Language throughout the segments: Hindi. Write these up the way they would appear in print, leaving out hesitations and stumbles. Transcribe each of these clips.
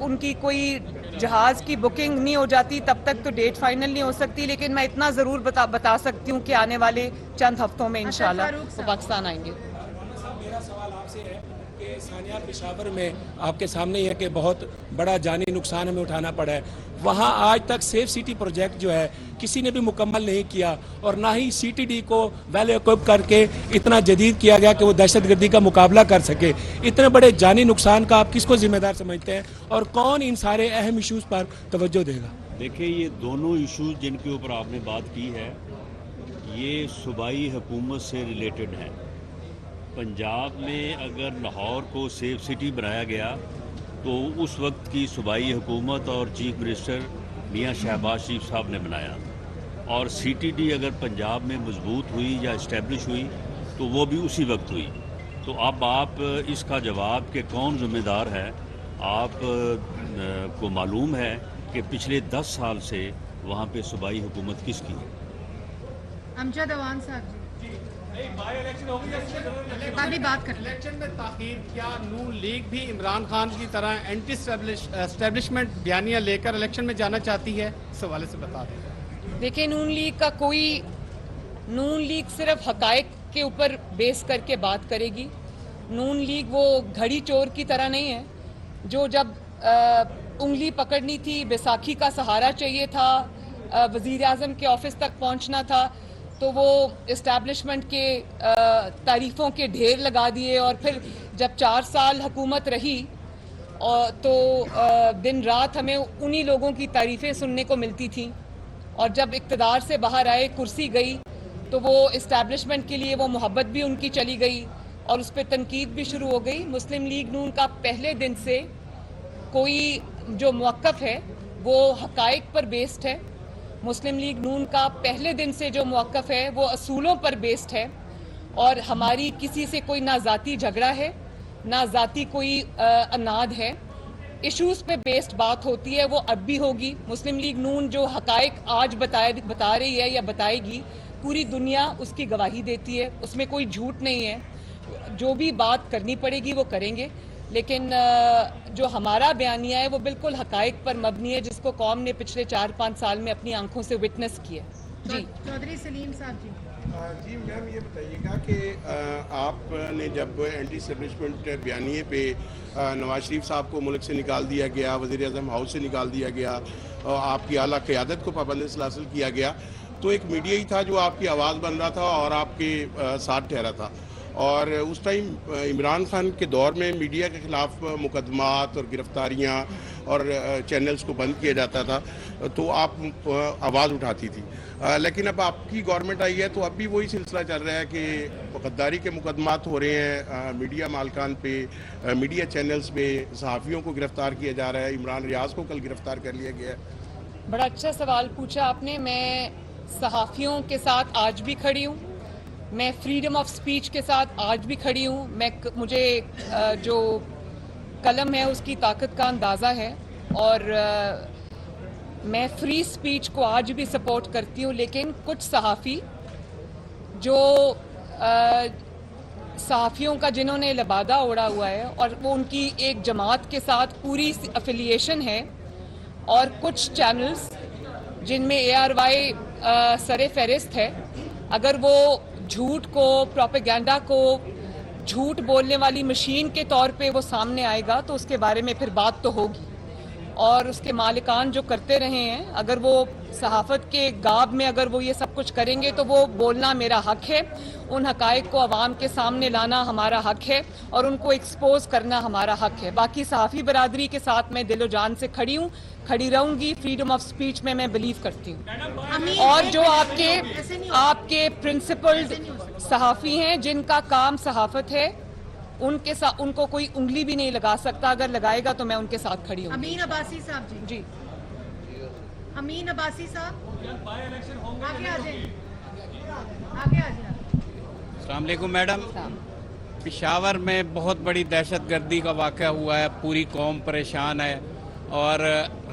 तक उनकी कोई जहाज़ की बुकिंग नहीं हो जाती तब तक तो डेट फाइनल नहीं हो सकती, लेकिन मैं इतना ज़रूर बता सकती हूँ कि आने वाले चंद हफ्तों में इंशाल्लाह वो पाकिस्तान आएंगे। मेरा सवाल आपसे है कि सानिया पेशावर में आपके सामने ही है कि बहुत बड़ा जानी नुकसान हमें उठाना पड़ा है। वहाँ आज तक सेफ सिटी प्रोजेक्ट जो है किसी ने भी मुकम्मल नहीं किया और ना ही सीटीडी को वेल इक्विप करके इतना जदीद किया गया कि वो दहशतगर्दी का मुकाबला कर सके। इतने बड़े जानी नुकसान का आप किसको जिम्मेदार समझते हैं और कौन इन सारे अहम इशूज़ पर तवज्जो देगा? देखिए, ये दोनों इशूज़ जिनके ऊपर आपने बात की है ये सूबाई हुकूमत से रिलेटेड हैं। पंजाब में अगर लाहौर को सेफ सिटी बनाया गया तो उस वक्त की सूबाई हुकूमत और चीफ मिनिस्टर मियां शहबाज शरीफ साहब ने बनाया, और सीटीडी अगर पंजाब में मजबूत हुई या इस्टेब्लिश हुई तो वो भी उसी वक्त हुई। तो अब आप इसका जवाब कि कौन ज़िम्मेदार है, आप को मालूम है कि पिछले 10 साल से वहाँ पे सूबाई हुकूमत किसकी है? अमजद अवान साहब जी, अभी बात कर इलेक्शन में ताखीर, क्या नून लीग भी इमरान खान की तरह एंटी एस्टेब्लिशमेंट बयानियां लेकर इलेक्शन में जाना चाहती है? इस हवाले से बता दें। देखिए, नून लीग सिर्फ हकायक के ऊपर बेस करके बात करेगी। नून लीग वो घड़ी चोर की तरह नहीं है जो जब उंगली पकड़नी थी, बैसाखी का सहारा चाहिए था, वजीर आज़म के ऑफिस तक पहुंचना था तो वो इस्टेब्लिशमेंट के तारीफ़ों के ढेर लगा दिए, और फिर जब 4 साल हुकूमत रही तो दिन रात हमें उन्हीं लोगों की तारीफ़ें सुनने को मिलती थी, और जब इक़्तिदार से बाहर आए, कुर्सी गई, तो वो इस्टेब्लिशमेंट के लिए वो मोहब्बत भी उनकी चली गई और उस पर तनकीद भी शुरू हो गई। मुस्लिम लीग नून का पहले दिन से कोई जो मौक़िफ़ है वो हक़ाइक़ पर बेस्ड है। मुस्लिम लीग नून का पहले दिन से जो मौक़िफ़ है वो असूलों पर बेस्ड है, और हमारी किसी से कोई ना ज़ाती झगड़ा है ना ज़ाती कोई अनाद है। इश्यूज़ पे बेस्ड बात होती है, वो अब भी होगी। मुस्लिम लीग नून जो हक़ाइक़ आज बता रही है या बताएगी, पूरी दुनिया उसकी गवाही देती है, उसमें कोई झूठ नहीं है। जो भी बात करनी पड़ेगी वो करेंगे, लेकिन जो हमारा बयानिया है वो बिल्कुल हक़ाइक़ पर मबनी है, जिसको कौम ने पिछले 4-5 साल में अपनी आंखों से विटनेस किया। जी चौधरी सलीम साहब जी। जी मैम, ये बताइएगा कि आपने जब एंटी एस्टेब्लिशमेंट बयानिए पे नवाज शरीफ साहब को मुल्क से निकाल दिया गया, वज़ीर आज़म हाउस से निकाल दिया गया और आपकी आला क़यादत को पाबंद सलासिल किया गया, तो एक मीडिया ही था जो आपकी आवाज़ बन रहा था और आपके साथ ठहरा था। और उस टाइम इमरान खान के दौर में मीडिया के ख़िलाफ़ मुकदमात और गिरफ्तारियाँ और चैनल्स को बंद किया जाता था, तो आप आवाज़ उठाती थी। लेकिन अब आपकी गवर्नमेंट आई है तो अब भी वही सिलसिला चल रहा है कि गद्दारी के मुकदमात हो रहे हैं, मीडिया मालकान पे, मीडिया चैनल्स पे सहाफ़ियों को गिरफ़्तार किया जा रहा है। इमरान रियाज को कल गिरफ़्तार कर लिया गया है। बड़ा अच्छा सवाल पूछा आपने। मैं सहाफ़ियों के साथ आज भी खड़ी हूँ, मैं फ्रीडम ऑफ स्पीच के साथ आज भी खड़ी हूँ। मुझे जो कलम है उसकी ताकत का अंदाज़ा है, और मैं फ्री स्पीच को आज भी सपोर्ट करती हूँ। लेकिन कुछ सहाफ़ी जो सहाफ़ियों का जिन्होंने लबादा ओढ़ा हुआ है और वो उनकी एक जमात के साथ पूरी अफिलिएशन है, और कुछ चैनल्स जिनमें ARY सरे फहरिस्त है, अगर वो झूठ को, प्रोपेगेंडा को झूठ बोलने वाली मशीन के तौर पे वो सामने आएगा तो उसके बारे में फिर बात तो होगी। और उसके मालिकान जो करते रहे हैं, अगर वो सहाफ़त के गाब में अगर वो ये सब कुछ करेंगे तो वो बोलना मेरा हक़ है, उन हक़ाइक़ को अवाम के सामने लाना हमारा हक़ है, और उनको एक्सपोज करना हमारा हक़ है। बाकी सहाफ़ी बरादरी के साथ मैं दिलो जान से खड़ी हूँ, खड़ी रहूँगी। फ्रीडम ऑफ स्पीच में मैं बिलीव करती हूँ। और जो आपके प्रिंसिपल्ड सहाफ़ी हैं जिनका काम सहाफ़त है, उनको कोई उंगली भी नहीं लगा सकता, अगर लगाएगा तो मैं उनके साथ खड़ी हूँ। अमीन अब्बासी साहब जी। जी, अमीन अब्बासी साहब आगे आ जाइए, आगे आ जाइए। अस्सलाम वालेकुम मैडम। पेशावर में बहुत बड़ी दहशतगर्दी का वाक़या हुआ है, पूरी कौम परेशान है, और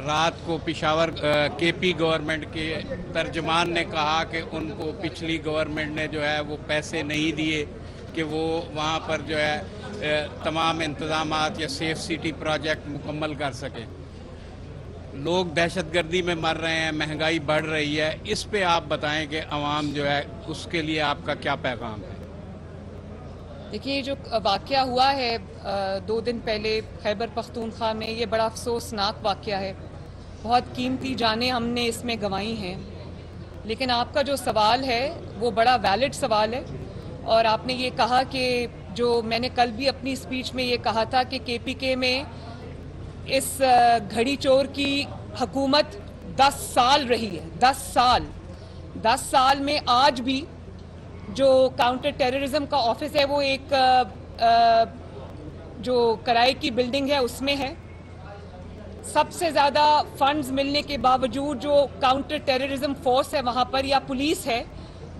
रात को पेशावर KP गवर्नमेंट के तर्जमान ने कहा कि उनको पिछली गवर्नमेंट ने जो है वो पैसे नहीं दिए कि वो वहाँ पर जो है तमाम इंतजामात या सेफ सिटी प्रोजेक्ट मुकम्मल कर सकें। लोग दहशतगर्दी में मर रहे हैं, महंगाई बढ़ रही है, इस पे आप बताएं कि अवाम जो है उसके लिए आपका क्या पैगाम है? देखिए, जो वाक़या हुआ है 2 दिन पहले खैबर पख्तूनख्वा में, ये बड़ा अफसोसनाक वाक़या है। बहुत कीमती जानें हमने इसमें गंवाई हैं। लेकिन आपका जो सवाल है वो बड़ा वैलिड सवाल है, और आपने ये कहा कि जो मैंने कल भी अपनी स्पीच में ये कहा था कि KPK में इस घड़ी चोर की हुकूमत 10 साल रही है। 10 साल में आज भी जो काउंटर टेररिज्म का ऑफिस है वो एक जो किराए की बिल्डिंग है उसमें है। सबसे ज़्यादा फंड्स मिलने के बावजूद जो काउंटर टेररिज्म फोर्स है वहाँ पर या पुलिस है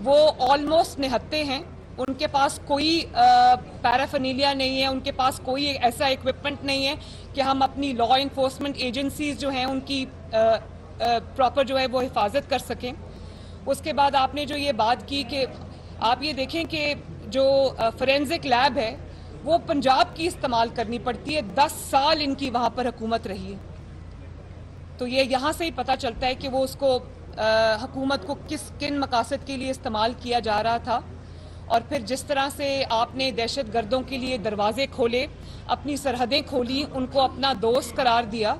वो ऑलमोस्ट निहत्ते हैं। उनके पास कोई पैराफर्नीलिया नहीं है, उनके पास कोई ऐसा इक्विपमेंट नहीं है कि हम अपनी लॉ इन्फोर्समेंट एजेंसीज जो हैं उनकी प्रॉपर जो है वो हिफाजत कर सकें। उसके बाद आपने जो ये बात की कि आप ये देखें कि जो फोरेंसिक लैब है वो पंजाब की इस्तेमाल करनी पड़ती है। 10 साल इनकी वहाँ पर हुकूमत रही है, तो ये यहाँ से ही पता चलता है कि वो उसको हुकूमत को किन मकासद के लिए इस्तेमाल किया जा रहा था। और फिर जिस तरह से आपने दहशत गर्दों के लिए दरवाजे खोले, अपनी सरहदें खोली, उनको अपना दोस्त करार दिया,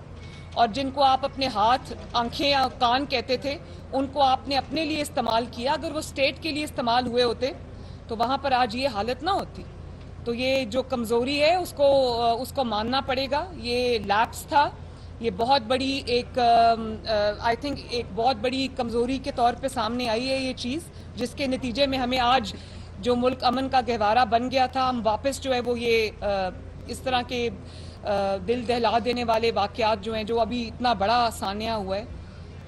और जिनको आप अपने हाथ, आंखें या कान कहते थे उनको आपने अपने लिए इस्तेमाल किया। अगर वो स्टेट के लिए इस्तेमाल हुए होते तो वहाँ पर आज ये हालत ना होती। तो ये जो कमज़ोरी है उसको मानना पड़ेगा। ये लैप्स था, ये बहुत बड़ी एक आई थिंक एक बहुत बड़ी कमज़ोरी के तौर पे सामने आई है ये चीज़, जिसके नतीजे में हमें आज जो मुल्क अमन का गहवारा बन गया था, हम वापस जो है वो ये इस तरह के दिल दहला देने वाले वाक़यात जो हैं, जो अभी इतना बड़ा सानिया हुआ है।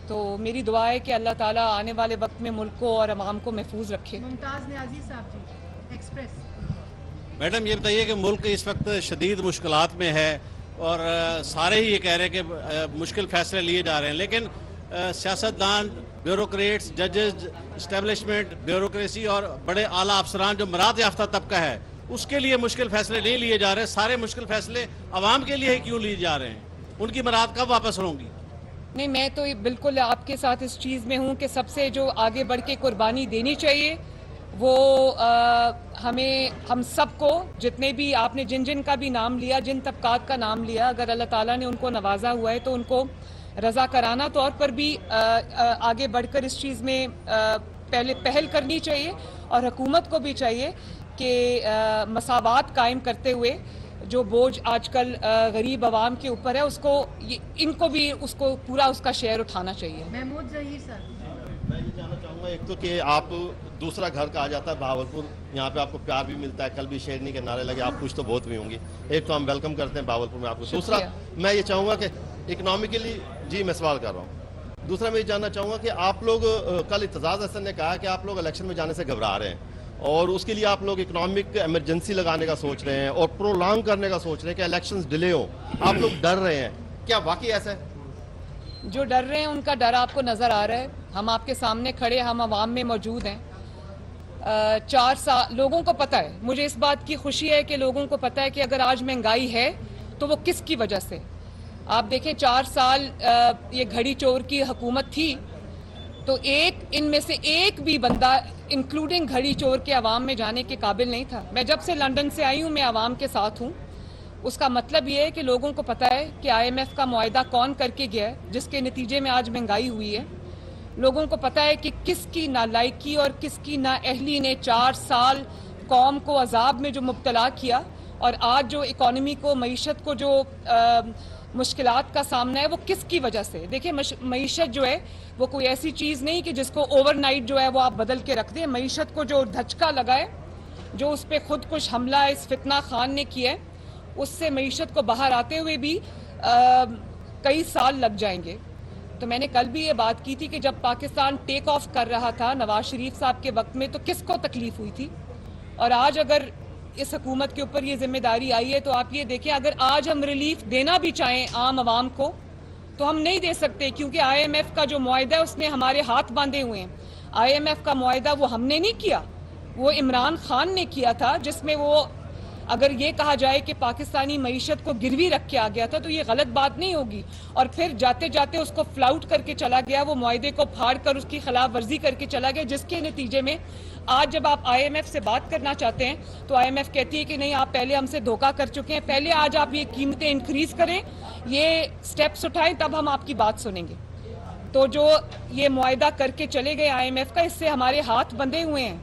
तो मेरी दुआ है कि अल्लाह ताला आने वाले वक्त में मुल्क को और अवाम को महफूज रखे। मुमताज़ नियाज़ी साहब जी, एक्सप्रेस। मैडम, ये बताइए कि मुल्क इस वक्त शदीद मुश्किलात में है और सारे ही ये कह रहे हैं कि मुश्किल फैसले लिए जा रहे हैं, लेकिन सियासतदान, ब्यूरोक्रेट्स, जजेस, इस्टेब्लिशमेंट, ब्यूरोक्रेसी और बड़े आला अफसरान जो मराद याफ्ता तबका है उसके लिए मुश्किल फैसले नहीं लिए जा रहे। सारे मुश्किल फैसले आवाम के लिए ही क्यों लिए जा रहे हैं? उनकी मराद कब वापस होंगी? नहीं, मैं तो बिल्कुल आपके साथ इस चीज़ में हूँ कि सबसे जो आगे बढ़ के कुर्बानी देनी चाहिए वो हम सबको, जितने भी आपने जिन का भी नाम लिया, जिन तबकात का नाम लिया, अगर अल्लाह ताला ने उनको नवाजा हुआ है तो उनको रजा कराना तौर पर भी आगे बढ़कर इस चीज़ में पहले पहल करनी चाहिए। और हुकूमत को भी चाहिए कि मसावात कायम करते हुए जो बोझ आजकल गरीब आवाम के ऊपर है उसको इनको भी उसको पूरा उसका शेयर उठाना चाहिए। महमूद जहीर सर। मैं ये जानना चाहूँगा, एक तो कि आप दूसरा घर कहा जाता है भावलपुर, यहाँ पे आपको प्यार भी मिलता है, कल भी शेरनी के नारे लगे, आप कुछ तो बहुत भी होंगी। एक तो हम वेलकम करते हैं भावलपुर में आपको। दूसरा मैं ये चाहूँगा कि इकोनॉमिकली, जी मैं सवाल कर रहा हूँ, दूसरा मैं ये जानना चाहूँगा कि आप लोग कल इत्तेजाज़ हसन ने कहा कि आप लोग इलेक्शन में जाने से घबरा रहे हैं और उसके लिए आप लोग इकोनॉमिक इमरजेंसी लगाने का सोच रहे हैं और प्रोलॉन्ग करने का सोच रहे हैं कि इलेक्शंस डिले हो। आप लोग डर रहे हैं, क्या वाकई ऐसा है? जो डर रहे हैं उनका डर आपको नज़र आ रहा है। हम आपके सामने खड़े, हम आवाम में मौजूद हैं। 4 साल लोगों को पता है, मुझे इस बात की खुशी है कि लोगों को पता है कि अगर आज महंगाई है तो वो किसकी वजह से। आप देखें 4 साल ये घड़ी चोर की हुकूमत थी तो इनमें से एक भी बंदा इंक्लूडिंग घड़ी चोर के अवाम में जाने के काबिल नहीं था। मैं जब से लंदन से आई हूँ मैं अवाम के साथ हूँ। उसका मतलब ये है कि लोगों को पता है कि IMF का मुआहदा कौन करके गया है जिसके नतीजे में आज महंगाई हुई है। लोगों को पता है कि किसकी नालायकी और किसकी नाअहली ने 4 साल कौम को अजाब में जो मुब्तला किया और आज जो इकॉनमी को, मईशत को जो मुश्किलात का सामना है वो किसकी वजह से। देखिए, मईशत जो है वो कोई ऐसी चीज़ नहीं कि जिसको ओवरनाइट जो है वो आप बदल के रख दें। मईशत को जो धचका लगा है, जो उस पर खुदकुश हमला इस फितना खान ने किया है, उससे मईशत को बाहर आते हुए भी कई साल लग जाएंगे। तो मैंने कल भी ये बात की थी कि जब पाकिस्तान टेक ऑफ कर रहा था नवाज शरीफ साहब के वक्त में तो किसको तकलीफ हुई थी, और आज अगर इस हुकूमत के ऊपर ये जिम्मेदारी आई है तो आप ये देखें, अगर आज हम रिलीफ देना भी चाहें आम आवाम को तो हम नहीं दे सकते, क्योंकि IMF का जो मुआहदा है उसने हमारे हाथ बांधे हुए हैं। IMF का मुआहदा वो हमने नहीं किया, वो इमरान खान ने किया था, जिसमें वो अगर ये कहा जाए कि पाकिस्तानी मईशत को गिरवी रख के आ गया था तो ये गलत बात नहीं होगी, और फिर जाते जाते उसको फ्लाउट करके चला गया, वो मुआहदे को फाड़ कर उसकी खिलाफ वर्जी करके चला गया, जिसके नतीजे में आज जब आप IMF से बात करना चाहते हैं तो IMF कहती है कि नहीं, आप पहले हमसे धोखा कर चुके हैं, पहले आज आप ये कीमतें इंक्रीज करें, ये स्टेप्स उठाएं, तब हम आपकी बात सुनेंगे। तो जो ये मुआहदा करके चले गए IMF का, इससे हमारे हाथ बंधे हुए हैं,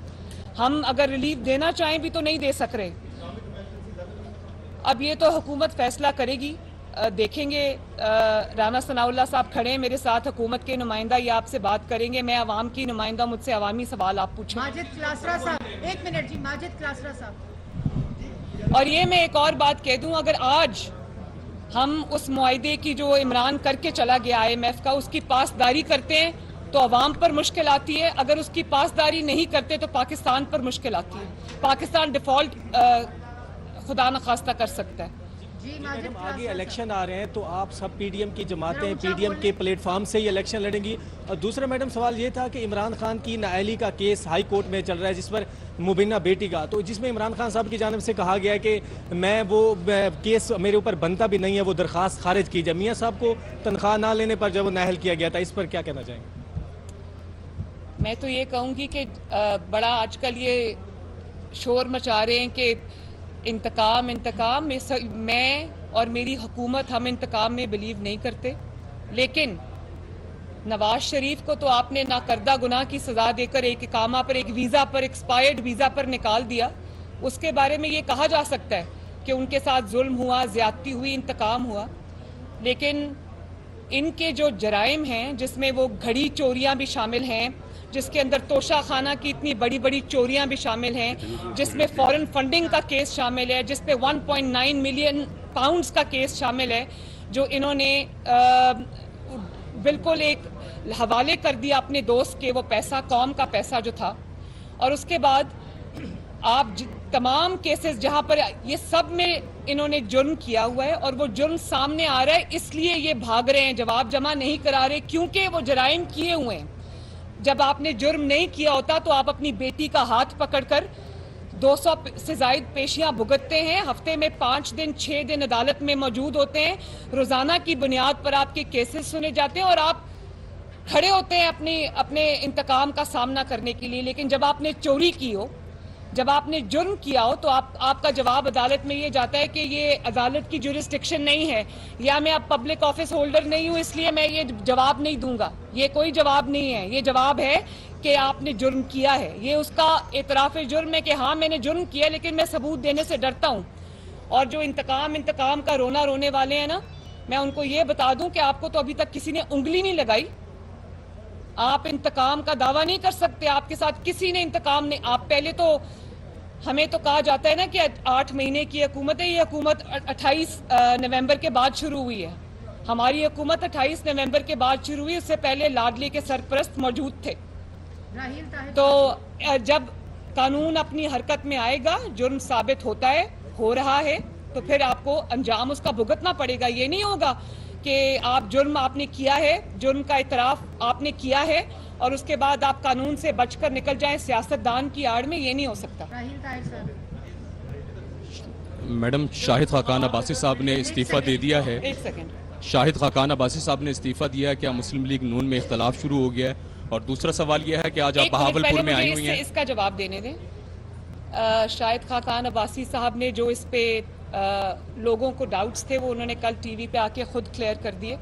हम अगर रिलीफ देना चाहें भी तो नहीं दे सक रहे। अब ये तो हुकूमत फैसला करेगी, देखेंगे। राना सनाउल्लाह साहब खड़े हैं मेरे साथ, हुकूमत के नुमाइंदा, ये आपसे बात करेंगे। मैं अवाम की नुमाइंदा, मुझसे अवामी सवाल आप पूछें। माजिद क्लासरा साहब, एक मिनट जी, माजिद क्लासरा साहब। और ये मैं एक और बात कह दूं, अगर आज हम उस मुआहदे की जो इमरान करके चला गया IMF का, उसकी पासदारी करते हैं तो अवाम पर मुश्किल आती है, अगर उसकी पासदारी नहीं करते तो पाकिस्तान पर मुश्किल आती है। पाकिस्तान डिफॉल्ट खुदा न खास्ता कर सकता है। जी माजिद आगे इलेक्शन आ रहे हैं तो आप सब PDM की जमातें PDM के प्लेटफॉर्म से ही इलेक्शन लड़ेंगी। और दूसरा मैडम सवाल ये था कि इमरान खान की नाअहली का केस हाई कोर्ट में चल रहा है, जिस पर मुबीना बेटी का, तो जिसमें इमरान खान साहब की जानिब से कहा गया है कि मैं वो केस मेरे ऊपर बनता भी नहीं है, वो दरख्वास्त खारिज की जाए। मियाँ साहब को तनख्वाह ना लेने पर जब वो नाअहल किया गया था, इस पर क्या कहना चाहेंगे? मैं तो ये कहूँगी कि बड़ा आजकल ये शोर मचा रहे हैं कि इंतकाम इंतकाम में, मैं और मेरी हुकूमत हम इंतकाम में बिलीव नहीं करते, लेकिन नवाज शरीफ को तो आपने नाकर्दा गुनाह की सजा देकर एक इकामा पर, एक वीज़ा पर, एक्सपायर्ड वीज़ा पर निकाल दिया। उसके बारे में ये कहा जा सकता है कि उनके साथ जुल्म हुआ, ज्यादती हुई, इंतकाम हुआ, लेकिन इनके जो जराइम हैं, जिसमें वो घड़ी चोरियां भी शामिल हैं, जिसके अंदर तोशा खाना की इतनी बड़ी बड़ी चोरियां भी शामिल हैं, जिसमें फॉरेन फंडिंग का केस शामिल है, जिसपे 1.9 मिलियन पाउंड्स का केस शामिल है, जो इन्होंने बिल्कुल एक हवाले कर दिया अपने दोस्त के, वो पैसा कौम का पैसा जो था। और उसके बाद आप तमाम केसेस जहां पर ये सब में इन्होंने जुर्म किया हुआ है और वो जुर्म सामने आ रहा है, इसलिए ये भाग रहे हैं, जवाब जमा नहीं करा रहे, क्योंकि वो जराइम किए हुए हैं। जब आपने जुर्म नहीं किया होता तो आप अपनी बेटी का हाथ पकड़कर 200 से जायद पेशियां भुगतते हैं, हफ्ते में 5 दिन 6 दिन अदालत में मौजूद होते हैं, रोजाना की बुनियाद पर आपके केसेस सुने जाते हैं और आप खड़े होते हैं अपने इंतकाम का सामना करने के लिए। लेकिन जब आपने चोरी की हो, जब आपने जुर्म किया हो, तो आपका जवाब अदालत में ये जाता है कि ये अदालत की जुरिस्डिक्शन नहीं है, या मैं अब पब्लिक ऑफिस होल्डर नहीं हूं इसलिए मैं ये जवाब नहीं दूंगा। ये कोई जवाब नहीं है, ये जवाब है कि आपने जुर्म किया है। ये उसका एतराफ़ जुर्म है कि हाँ मैंने जुर्म किया, लेकिन मैं सबूत देने से डरता हूँ। और जो इंतकाम का रोना रोने वाले हैं ना, मैं उनको ये बता दूं कि आपको तो अभी तक किसी ने उंगली नहीं लगाई, आप इंतकाम का दावा नहीं कर सकते, आपके साथ किसी ने इंतकाम नहीं। आप पहले तो, हमें तो कहा जाता है ना कि 8 महीने की हुकूमत है, ये हुकूमत 28 नवंबर के बाद शुरू हुई है। हमारी हुकूमत 28 नवंबर के बाद शुरू हुई, उससे पहले लाडली के सरपरस्त मौजूद थे। तो जब कानून अपनी हरकत में आएगा, जुर्म साबित होता है, हो रहा है, तो फिर आपको अंजाम उसका भुगतना पड़ेगा। ये नहीं होगा कि आप जुर्म आपने किया है, जुर्म का इतराफ आपने किया है और उसके बाद आप कानून से बचकर निकल जाएं सियासतदान की आड़ में, ये नहीं हो सकता। मैडम, शाहिद खाकान अब्बासी साहब ने इस्तीफा दे दिया है। एक सेकंड। शाहिद खाकान अब्बासी साहब ने इस्तीफा दिया है, क्या मुस्लिम लीग नून में इख्तलाफ शुरू हो गया है? और दूसरा सवाल यह है कि आज आप बहावलपुर में आई हुई हैं। इसका जवाब देने दें। शाहिद खाकान अब्बासी साहब ने जो इस पे लोगों को डाउट्स थे, वो उन्होंने कल टीवी पे आके खुद क्लियर कर दिए।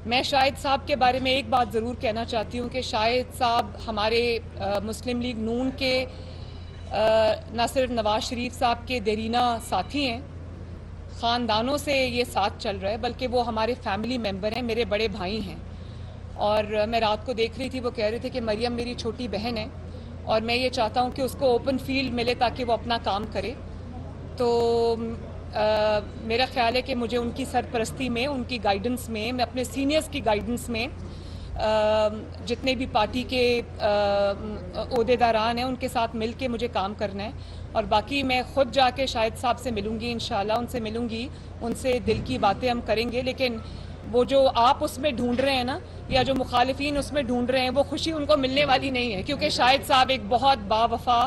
मैं शाहिद साहब के बारे में एक बात ज़रूर कहना चाहती हूँ कि शाहिद साहब हमारे मुस्लिम लीग नून के न सिर्फ नवाज शरीफ साहब के देरीना साथी हैं, ख़ानदानों से ये साथ चल रहा है, बल्कि वो हमारे फैमिली मेम्बर हैं, मेरे बड़े भाई हैं। और मैं रात को देख रही थी, वो कह रहे थे कि मरियम मेरी छोटी बहन है और मैं ये चाहता हूँ कि उसको ओपन फील्ड मिले ताकि वो अपना काम करे। तो मेरा ख्याल है कि मुझे उनकी सरपरस्ती में, उनकी गाइडेंस में, मैं अपने सीनियर्स की गाइडेंस में जितने भी पार्टी के ओहदेदारान हैं उनके साथ मिल के मुझे काम करना है। और बाकी मैं ख़ुद जाके शाहिद साहब से मिलूँगी, इंशाल्लाह उनसे मिलूँगी, उनसे दिल की बातें हम करेंगे। लेकिन वो जो आप उसमें ढूंढ रहे हैं ना, या जो मुखालिफिन उसमें ढूंढ रहे हैं, वो खुशी उनको मिलने वाली नहीं है, क्योंकि शाहिद साहब एक बहुत बावफा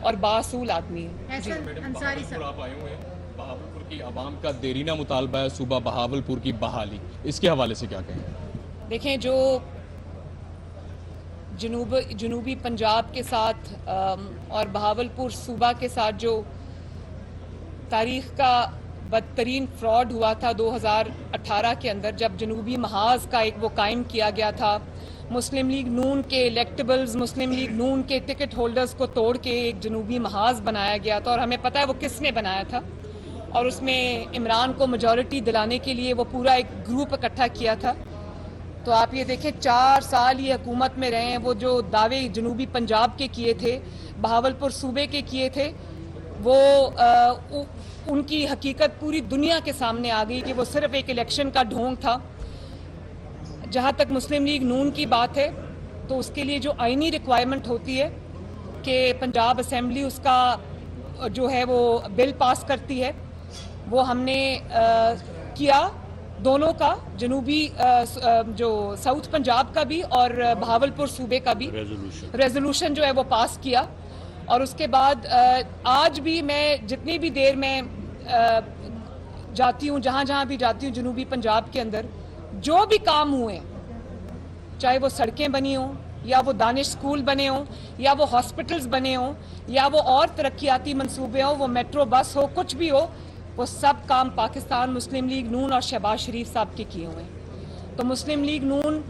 और बासूल आदमी है। एहसन अंसारी साहब, आप आए हुए हैं, बहावलपुर की आवाम का देरीना मुतालबा है सूबा बहावलपुर की बहाली, इसके हवाले से क्या कहें? देखें, जो जनूबी पंजाब के साथ और बहावलपुर सूबा के साथ जो तारीख का बदतरीन फ्रॉड हुआ था 2018 के अंदर, जब जनूबी महाज का एक वो कायम किया गया था, मुस्लिम लीग नून के इलेक्टेबल्स, मुस्लिम लीग नून के टिकट होल्डर्स को तोड़ के एक जनूबी महाज बनाया गया था, और हमें पता है वो किसने बनाया था, और उसमें इमरान को मेजॉरिटी दिलाने के लिए वो पूरा एक ग्रुप इकट्ठा किया था। तो आप ये देखें, 4 साल ये हुकूमत में रहे हैं, वो जो दावे जनूबी पंजाब के किए थे, बहावलपुर सूबे के किए थे, वो उनकी हकीकत पूरी दुनिया के सामने आ गई कि वो सिर्फ एक इलेक्शन का ढोंग था। जहाँ तक मुस्लिम लीग नून की बात है, तो उसके लिए जो आईनी रिक्वायरमेंट होती है कि पंजाब असेंबली उसका जो है वो बिल पास करती है, वो हमने किया, दोनों का, जनूबी जो साउथ पंजाब का भी और बहावलपुर सूबे का भी रेजोल्यूशन जो है वो पास किया। और उसके बाद आज भी मैं जितनी भी देर में जाती हूँ, जहाँ भी जाती हूँ जनूबी पंजाब के अंदर, जो भी काम हुए, चाहे वो सड़कें बनी हों, या वो दानिश स्कूल बने हों, या वो हॉस्पिटल्स बने हों, या वो और तरक्याती मंसूबे हों, वो मेट्रो बस हो, कुछ भी हो, वो सब काम पाकिस्तान मुस्लिम लीग नून और शहबाज शरीफ साहब के किए हुए हैं। तो मुस्लिम लीग नून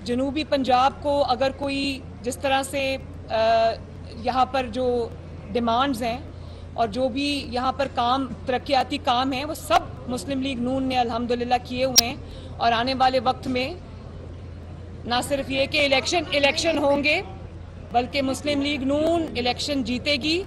जनूबी पंजाब को अगर कोई जिस तरह से यहाँ पर जो डिमांड्स हैं और जो भी यहाँ पर काम, तरक्याती काम हैं, वो सब मुस्लिम लीग नून ने अल्हम्दुलिल्लाह किए हुए हैं। और आने वाले वक्त में ना सिर्फ ये कि इलेक्शन होंगे, बल्कि मुस्लिम लीग नून इलेक्शन जीतेगी,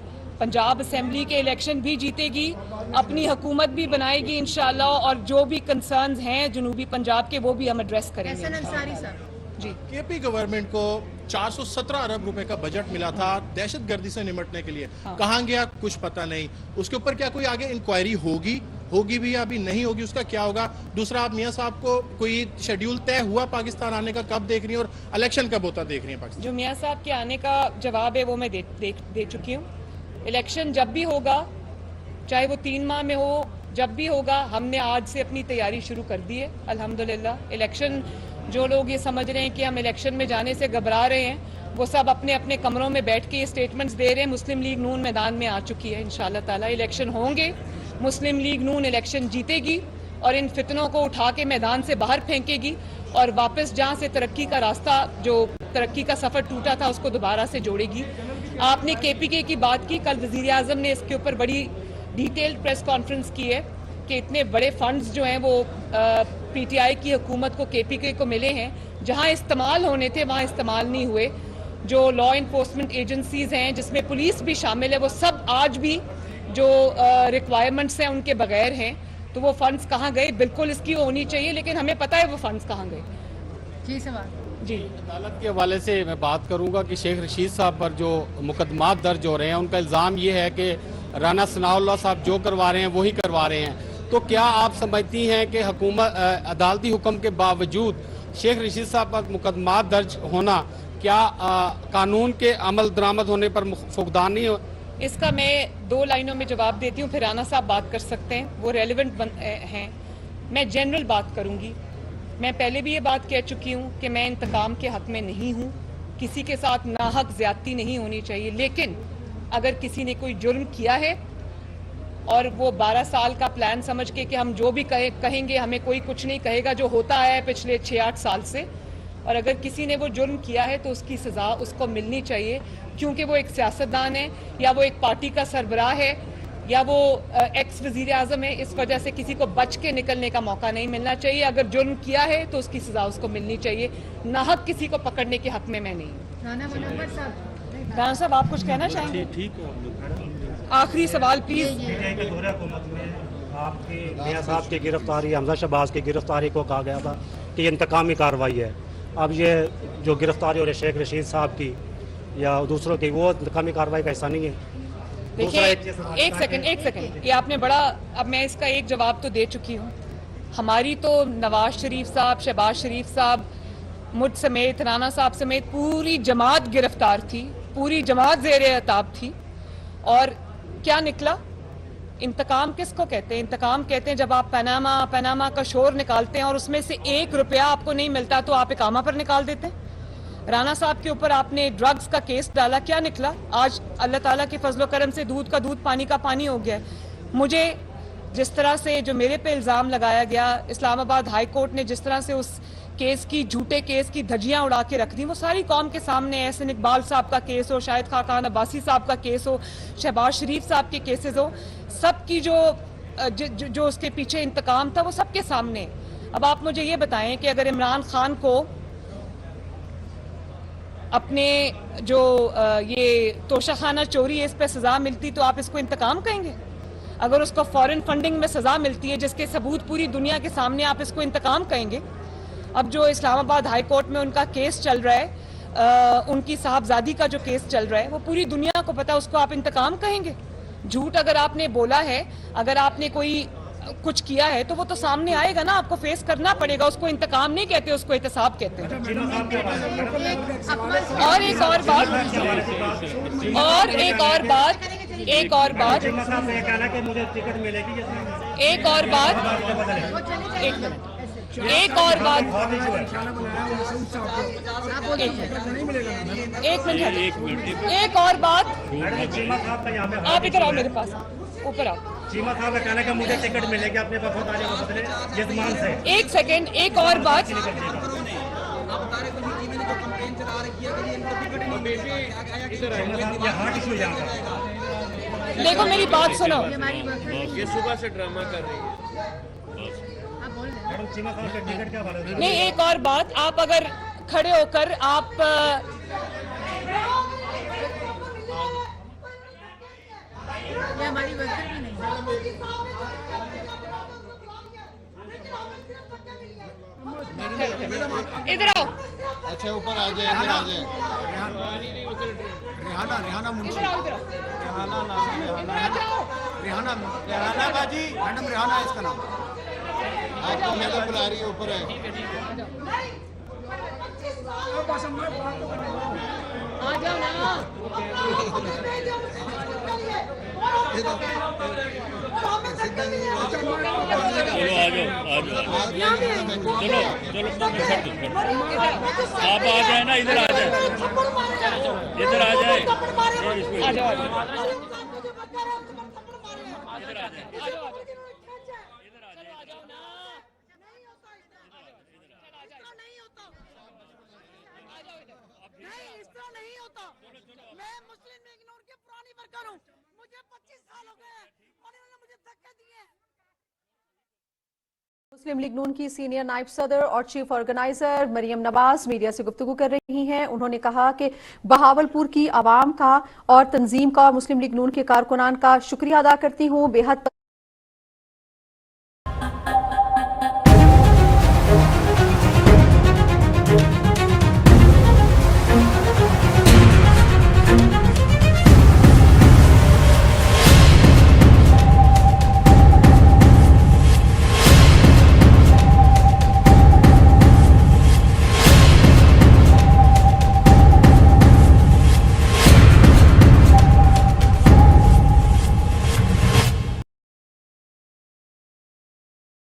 पंजाब असेंबली के इलेक्शन भी जीतेगी, अपनी हुकूमत भी बनाएगी इंशाअल्लाह, और जो भी कंसर्न्स हैं जनूबी पंजाब के वो भी हम एड्रेस करेंगे। एहसन अंसारी साहब, जी, केपी गवर्नमेंट को 417 अरब रुपए का बजट मिला था दहशतगर्दी से निपटने के लिए, कहाँ गया कुछ पता नहीं। उसके ऊपर क्या कोई आगे इंक्वायरी होगी भी या अभी नहीं होगी, उसका क्या होगा? दूसरा, आप मियां साहब को कोई शेड्यूल तय हुआ पाकिस्तान आने का, कब देख रही है, और इलेक्शन कब होता देख रही है पाकिस्तान? जो मियां साहब के आने का जवाब है वो मैं दे चुकी हूँ। इलेक्शन जब भी होगा, चाहे वो 3 माह में हो, जब भी होगा, हमने आज से अपनी तैयारी शुरू कर दी है अल्हम्दुलिल्लाह। इलेक्शन, जो लोग ये समझ रहे हैं कि हम इलेक्शन में जाने से घबरा रहे हैं, वो सब अपने अपने कमरों में बैठ के ये स्टेटमेंट्स दे रहे हैं। मुस्लिम लीग नून मैदान में आ चुकी है, इंशाअल्लाह ताला इलेक्शन होंगे, मुस्लिम लीग नून इलेक्शन जीतेगी और इन फितनों को उठा के मैदान से बाहर फेंकेगी, और वापस जहाँ से तरक्की का रास्ता, जो तरक्की का सफ़र टूटा था, उसको दोबारा से जोड़ेगी। आपने KPK की बात की, कल वज़ीर आज़म ने इसके ऊपर बड़ी डिटेल्ड प्रेस कॉन्फ्रेंस की है कि इतने बड़े फंड्स जो हैं वो PTI की हुकूमत को, KPK को मिले हैं, जहां इस्तेमाल होने थे वहां इस्तेमाल नहीं हुए। जो लॉ इन्फोर्समेंट एजेंसीज हैं, जिसमें पुलिस भी शामिल है, वो सब आज भी जो रिक्वायरमेंट्स हैं उनके बगैर हैं। तो वो फंड्स कहाँ गए? बिल्कुल इसकी होनी चाहिए, लेकिन हमें पता है वो फंड्स कहाँ गए। जी सवाल जी, अदालत के हवाले से मैं बात करूंगा कि शेख रशीद साहब पर जो मुकदमात दर्ज हो रहे हैं, उनका इल्ज़ाम ये है कि राना सनाउल्लाह साहब जो करवा रहे हैं वही करवा रहे हैं। तो क्या आप समझती हैं कि हुकूमत अदालती हुक्म के बावजूद शेख रशीद साहब पर मुकदमात दर्ज होना क्या कानून के अमल दरामद होने पर फुकदान नहीं हो? इसका मैं 2 लाइनों में जवाब देती हूँ, फिर राना साहब बात कर सकते हैं, वो रेलिवेंट हैं। मैं जनरल बात करूँगी। मैं पहले भी ये बात कह चुकी हूँ कि मैं इंतकाम के हक में नहीं हूँ, किसी के साथ नाहक ज्यादती नहीं होनी चाहिए, लेकिन अगर किसी ने कोई जुर्म किया है और वो 12 साल का प्लान समझ के कि हम जो भी कहेंगे हमें कोई कुछ नहीं कहेगा, जो होता है पिछले 6-8 साल से, और अगर किसी ने वो जुर्म किया है तो उसकी सज़ा उसको मिलनी चाहिए, क्योंकि वो एक सियासतदान है, या वो एक पार्टी का सरबराह है, या वो एक्स वज़ीर आज़म है। इस वजह से किसी को बच के निकलने का मौका नहीं मिलना चाहिए। अगर जुर्म किया है तो उसकी सज़ा उसको मिलनी चाहिए, नाहक किसी को पकड़ने के हक में मैं नहीं हूँ। राना साहब, आप कुछ कहना चाहेंगे? आखिरी सवाल प्लीज। आपके मियां साहब की गिरफ्तारी, हमजा शहबाज की गिरफ्तारी को कहा गया था कि ये इंतकामी कार्रवाई है। अब ये जो गिरफ्तारी हो रही है शेख रशीद साहब की या दूसरों की, वो इंतकामी कार्रवाई का हिस्सा नहीं है? देखिए, एक सेकंड, ये आपने बड़ा, अब मैं इसका एक जवाब तो दे चुकी हूँ। हमारी तो नवाज शरीफ साहब, शहबाज शरीफ साहब मुझ समेत, राना साहब समेत पूरी जमात गिरफ्तार थी, पूरी जमात ज़ेरे अताब थी। और क्या निकला? इंतकाम किसको कहते हैं? इंतकाम कहते हैं जब आप पनामा का शोर निकालते हैं और उसमें से 1 रुपया आपको नहीं मिलता तो आप इकामा पर निकाल देते हैं। राना साहब के ऊपर आपने ड्रग्स का केस डाला, क्या निकला? आज अल्लाह ताला के फजलो करम से दूध का दूध पानी का पानी हो गया। मुझे जिस तरह से जो मेरे पे इल्ज़ाम लगाया गया, इस्लामाबाद हाई कोर्ट ने जिस तरह से उस केस की, झूठे केस की धज्जियां उड़ा के रख दी, वो सारी कौम के सामने, एहसन इकबाल साहब का केस हो, शाहिद खान अब्बासी साहब का केस हो, शहबाज शरीफ साहब के केसेस हो, सबकी जो उसके पीछे इंतकाम था वो सबके सामने। अब आप मुझे ये बताएं कि अगर इमरान खान को अपने जो ये तोशाखाना चोरी है इस पे सजा मिलती तो आप इसको इंतकाम कहेंगे? अगर उसको फॉरेन फंडिंग में सजा मिलती है जिसके सबूत पूरी दुनिया के सामने, आप इसको इंतकाम कहेंगे? अब जो इस्लामाबाद हाई कोर्ट में उनका केस चल रहा है, उनकी साहबजादी का जो केस चल रहा है, वो पूरी दुनिया को पता है, उसको आप इंतकाम कहेंगे? झूठ अगर आपने बोला है, अगर आपने कोई कुछ किया है तो वो तो सामने आएगा ना, आपको फेस करना पड़ेगा। उसको इंतकाम नहीं कहते, उसको एहतसाब कहते हैं। और एक और बात एक और बात आप इधर आओ, मेरे पास ऊपर आओ। चीमा साहब का कहना है कि मुझे टिकट मिलेगी अपने पास बहुत आगे बदले जजमान से। एक सेकंड, एक और बात, देखो मेरी बात सुनो। ये सुबह से ड्रामा कर रही है। नहीं, एक और बात, आप अगर खड़े होकर आप ये हमारी वर्कर भी नहीं इधर आओ। अच्छा ऊपर आ जाए, इधर आ जाए। रेहाना मुंशी, रेहाना बाजी, मैडम रेहाना है इसका नाम। आपको मैडम बुला रही है, ऊपर है। आ जाओ ना। आप आ जाए ना, इधर आ जाए, इधर आ जाए, आ जाओ। मुस्लिम लीग नून की सीनियर नायब सदर और chief organiser Maryam Nawaz media से गुफ्तगू कर रही हैं। उन्होंने कहा कि बहावलपुर की आवाम का और तंजीम का और मुस्लिम लीग नून के कारकुनान का शुक्रिया अदा करती हूँ। बेहद